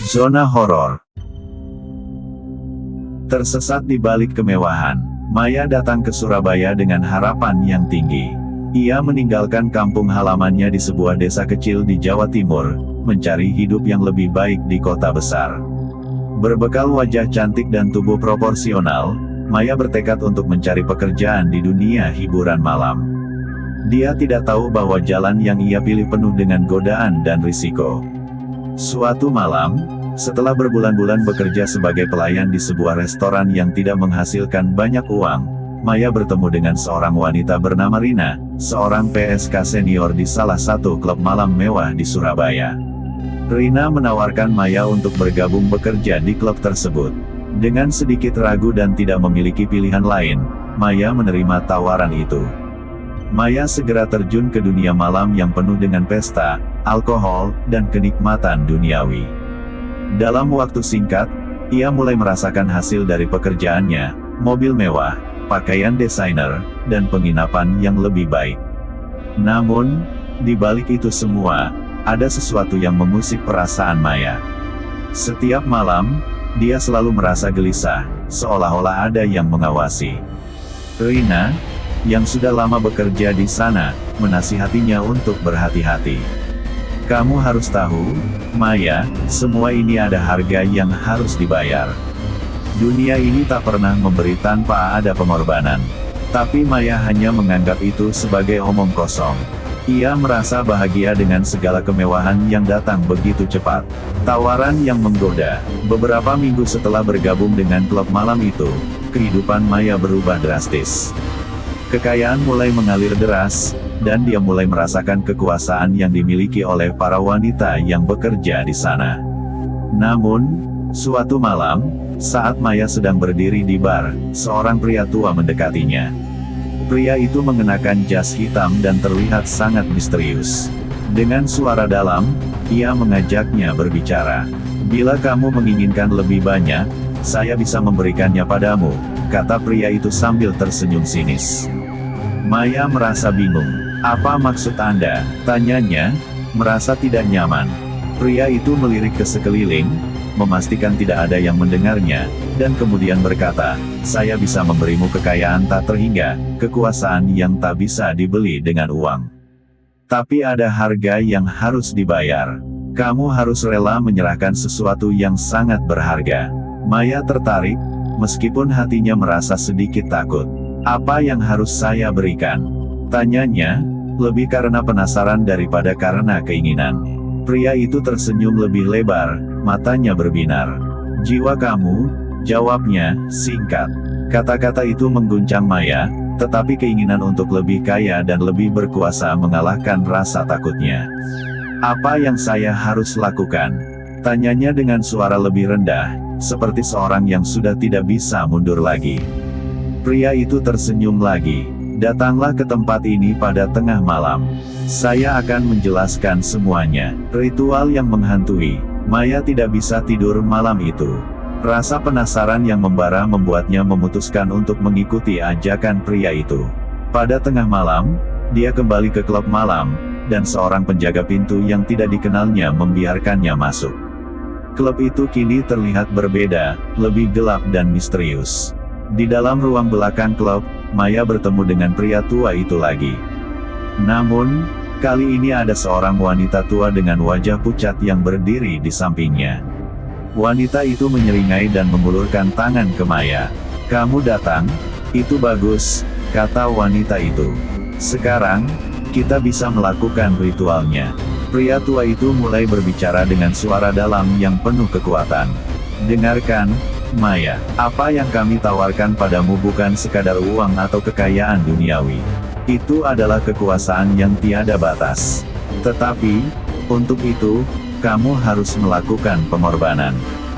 Zona horor. Tersesat di balik kemewahan, Maya datang ke Surabaya dengan harapan yang tinggi. Ia meninggalkan kampung halamannya di sebuah desa kecil di Jawa Timur, mencari hidup yang lebih baik di kota besar. Berbekal wajah cantik dan tubuh proporsional, Maya bertekad untuk mencari pekerjaan di dunia hiburan malam. Dia tidak tahu bahwa jalan yang ia pilih penuh dengan godaan dan risiko. Suatu malam, setelah berbulan-bulan bekerja sebagai pelayan di sebuah restoran yang tidak menghasilkan banyak uang, Maya bertemu dengan seorang wanita bernama Rina, seorang PSK senior di salah satu klub malam mewah di Surabaya. Rina menawarkan Maya untuk bergabung bekerja di klub tersebut. Dengan sedikit ragu dan tidak memiliki pilihan lain, Maya menerima tawaran itu. Maya segera terjun ke dunia malam yang penuh dengan pesta, alkohol, dan kenikmatan duniawi. Dalam waktu singkat, ia mulai merasakan hasil dari pekerjaannya, mobil mewah, pakaian desainer, dan penginapan yang lebih baik. Namun, di balik itu semua, ada sesuatu yang mengusik perasaan Maya. Setiap malam, dia selalu merasa gelisah, seolah-olah ada yang mengawasi. Rina, yang sudah lama bekerja di sana, menasihatinya untuk berhati-hati. Kamu harus tahu, Maya, semua ini ada harga yang harus dibayar. Dunia ini tak pernah memberi tanpa ada pengorbanan. Tapi Maya hanya menganggap itu sebagai omong kosong. Ia merasa bahagia dengan segala kemewahan yang datang begitu cepat. Tawaran yang menggoda. Beberapa minggu setelah bergabung dengan klub malam itu, kehidupan Maya berubah drastis. Kekayaan mulai mengalir deras, dan dia mulai merasakan kekuasaan yang dimiliki oleh para wanita yang bekerja di sana. Namun, suatu malam, saat Maya sedang berdiri di bar, seorang pria tua mendekatinya. Pria itu mengenakan jas hitam dan terlihat sangat misterius. Dengan suara dalam, ia mengajaknya berbicara. Bila kamu menginginkan lebih banyak, saya bisa memberikannya padamu, kata pria itu sambil tersenyum sinis. Maya merasa bingung. Apa maksud Anda? Tanyanya, merasa tidak nyaman. Pria itu melirik ke sekeliling, memastikan tidak ada yang mendengarnya, dan kemudian berkata, saya bisa memberimu kekayaan tak terhingga, kekuasaan yang tak bisa dibeli dengan uang. Tapi ada harga yang harus dibayar. Kamu harus rela menyerahkan sesuatu yang sangat berharga. Maya tertarik, meskipun hatinya merasa sedikit takut. Apa yang harus saya berikan? Tanyanya, lebih karena penasaran daripada karena keinginan. Pria itu tersenyum lebih lebar, matanya berbinar. Jiwa kamu, jawabnya, singkat. Kata-kata itu mengguncang Maya, tetapi keinginan untuk lebih kaya dan lebih berkuasa mengalahkan rasa takutnya. Apa yang saya harus lakukan? Tanyanya dengan suara lebih rendah, seperti seorang yang sudah tidak bisa mundur lagi. Pria itu tersenyum lagi. Datanglah ke tempat ini pada tengah malam. Saya akan menjelaskan semuanya. Ritual yang menghantui. Maya tidak bisa tidur malam itu. Rasa penasaran yang membara membuatnya memutuskan untuk mengikuti ajakan pria itu. Pada tengah malam, dia kembali ke klub malam, dan seorang penjaga pintu yang tidak dikenalnya membiarkannya masuk. Klub itu kini terlihat berbeda, lebih gelap dan misterius. Di dalam ruang belakang klub, Maya bertemu dengan pria tua itu lagi. Namun, kali ini ada seorang wanita tua dengan wajah pucat yang berdiri di sampingnya. Wanita itu menyeringai dan mengulurkan tangan ke Maya. Kamu datang? Itu bagus, kata wanita itu. Sekarang, kita bisa melakukan ritualnya. Pria tua itu mulai berbicara dengan suara dalam yang penuh kekuatan. Dengarkan, Maya, apa yang kami tawarkan padamu bukan sekadar uang atau kekayaan duniawi. Itu adalah kekuasaan yang tiada batas. Tetapi, untuk itu, kamu harus melakukan pengorbanan.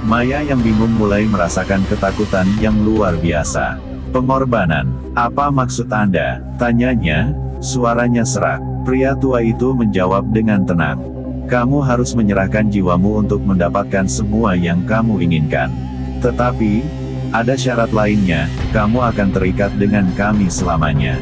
Maya yang bingung mulai merasakan ketakutan yang luar biasa. Pengorbanan, apa maksud Anda? Tanyanya, suaranya serak. Pria tua itu menjawab dengan tenang. Kamu harus menyerahkan jiwamu untuk mendapatkan semua yang kamu inginkan. Tetapi, ada syarat lainnya, kamu akan terikat dengan kami selamanya.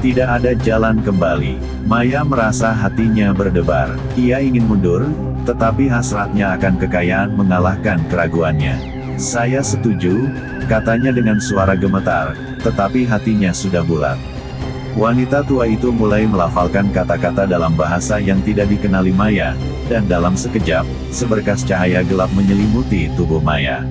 Tidak ada jalan kembali. Maya merasa hatinya berdebar. Ia ingin mundur, tetapi hasratnya akan kekayaan mengalahkan keraguannya. "Saya setuju," katanya dengan suara gemetar, tetapi hatinya sudah bulat. Wanita tua itu mulai melafalkan kata-kata dalam bahasa yang tidak dikenali Maya, dan dalam sekejap, seberkas cahaya gelap menyelimuti tubuh Maya.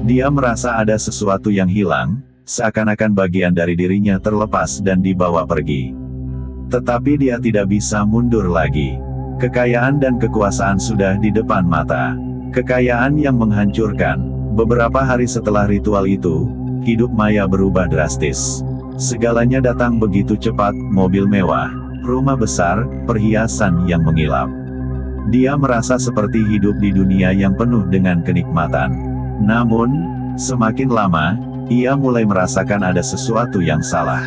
Dia merasa ada sesuatu yang hilang, seakan-akan bagian dari dirinya terlepas dan dibawa pergi. Tetapi dia tidak bisa mundur lagi. Kekayaan dan kekuasaan sudah di depan mata. Kekayaan yang menghancurkan. Beberapa hari setelah ritual itu, hidup Maya berubah drastis. Segalanya datang begitu cepat, mobil mewah, rumah besar, perhiasan yang mengilap. Dia merasa seperti hidup di dunia yang penuh dengan kenikmatan. Namun, semakin lama, ia mulai merasakan ada sesuatu yang salah.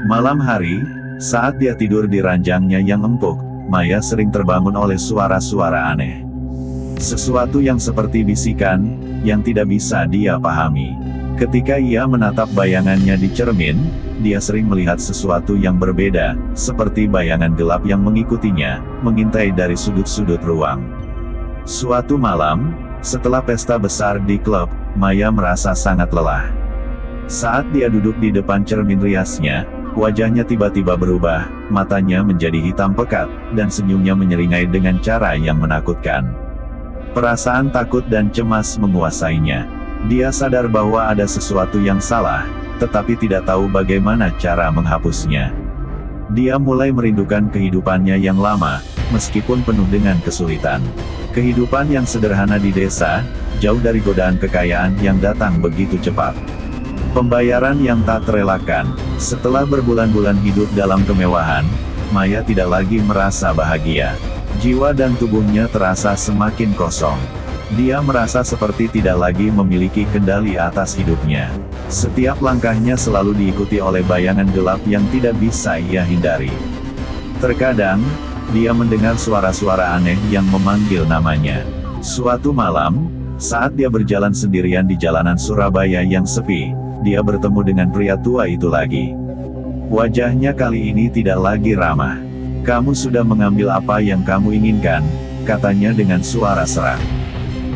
Malam hari, saat dia tidur di ranjangnya yang empuk, Maya sering terbangun oleh suara-suara aneh. Sesuatu yang seperti bisikan, yang tidak bisa dia pahami. Ketika ia menatap bayangannya di cermin, dia sering melihat sesuatu yang berbeda, seperti bayangan gelap yang mengikutinya, mengintai dari sudut-sudut ruang. Suatu malam, setelah pesta besar di klub, Maya merasa sangat lelah. Saat dia duduk di depan cermin riasnya, wajahnya tiba-tiba berubah, matanya menjadi hitam pekat, dan senyumnya menyeringai dengan cara yang menakutkan. Perasaan takut dan cemas menguasainya. Dia sadar bahwa ada sesuatu yang salah, tetapi tidak tahu bagaimana cara menghapusnya. Dia mulai merindukan kehidupannya yang lama, meskipun penuh dengan kesulitan. Kehidupan yang sederhana di desa, jauh dari godaan kekayaan yang datang begitu cepat. Pembayaran yang tak terelakkan. Setelah berbulan-bulan hidup dalam kemewahan, Maya tidak lagi merasa bahagia. Jiwa dan tubuhnya terasa semakin kosong. Dia merasa seperti tidak lagi memiliki kendali atas hidupnya. Setiap langkahnya selalu diikuti oleh bayangan gelap yang tidak bisa ia hindari. Terkadang, dia mendengar suara-suara aneh yang memanggil namanya. Suatu malam, saat dia berjalan sendirian di jalanan Surabaya yang sepi, dia bertemu dengan pria tua itu lagi. Wajahnya kali ini tidak lagi ramah. "Kamu sudah mengambil apa yang kamu inginkan," katanya dengan suara serak.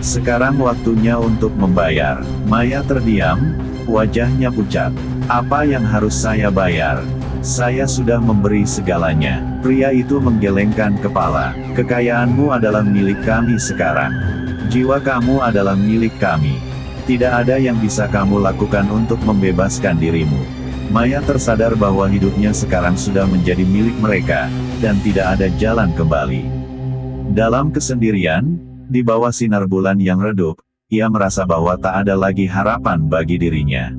"Sekarang waktunya untuk membayar." Maya terdiam, wajahnya pucat. "Apa yang harus saya bayar? Saya sudah memberi segalanya." Pria itu menggelengkan kepala. "Kekayaanmu adalah milik kami sekarang. Jiwa kamu adalah milik kami. Tidak ada yang bisa kamu lakukan untuk membebaskan dirimu." Maya tersadar bahwa hidupnya sekarang sudah menjadi milik mereka, dan tidak ada jalan kembali. Dalam kesendirian, di bawah sinar bulan yang redup, ia merasa bahwa tak ada lagi harapan bagi dirinya.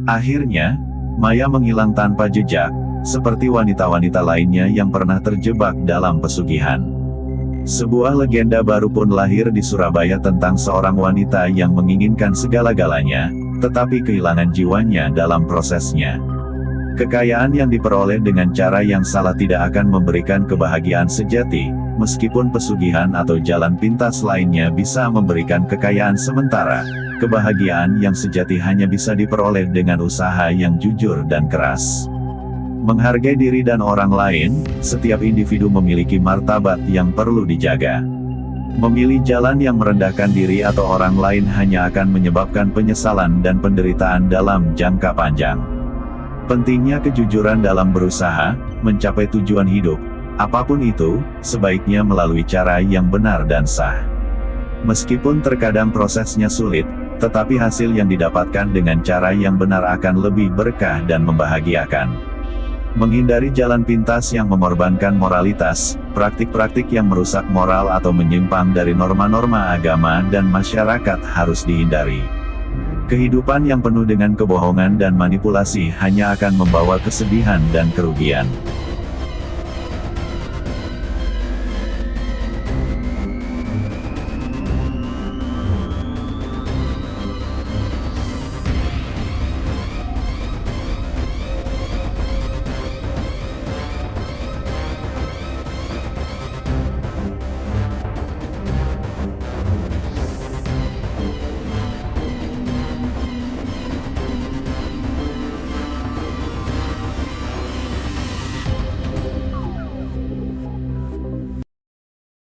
Akhirnya, Maya menghilang tanpa jejak, seperti wanita-wanita lainnya yang pernah terjebak dalam pesugihan. Sebuah legenda baru pun lahir di Surabaya tentang seorang wanita yang menginginkan segala-galanya, tetapi kehilangan jiwanya dalam prosesnya. Kekayaan yang diperoleh dengan cara yang salah tidak akan memberikan kebahagiaan sejati, meskipun pesugihan atau jalan pintas lainnya bisa memberikan kekayaan sementara. Kebahagiaan yang sejati hanya bisa diperoleh dengan usaha yang jujur dan keras. Menghargai diri dan orang lain, setiap individu memiliki martabat yang perlu dijaga. Memilih jalan yang merendahkan diri atau orang lain hanya akan menyebabkan penyesalan dan penderitaan dalam jangka panjang. Pentingnya kejujuran dalam berusaha mencapai tujuan hidup, apapun itu, sebaiknya melalui cara yang benar dan sah. Meskipun terkadang prosesnya sulit, tetapi hasil yang didapatkan dengan cara yang benar akan lebih berkah dan membahagiakan. Menghindari jalan pintas yang mengorbankan moralitas, praktik-praktik yang merusak moral atau menyimpang dari norma-norma agama dan masyarakat harus dihindari. Kehidupan yang penuh dengan kebohongan dan manipulasi hanya akan membawa kesedihan dan kerugian.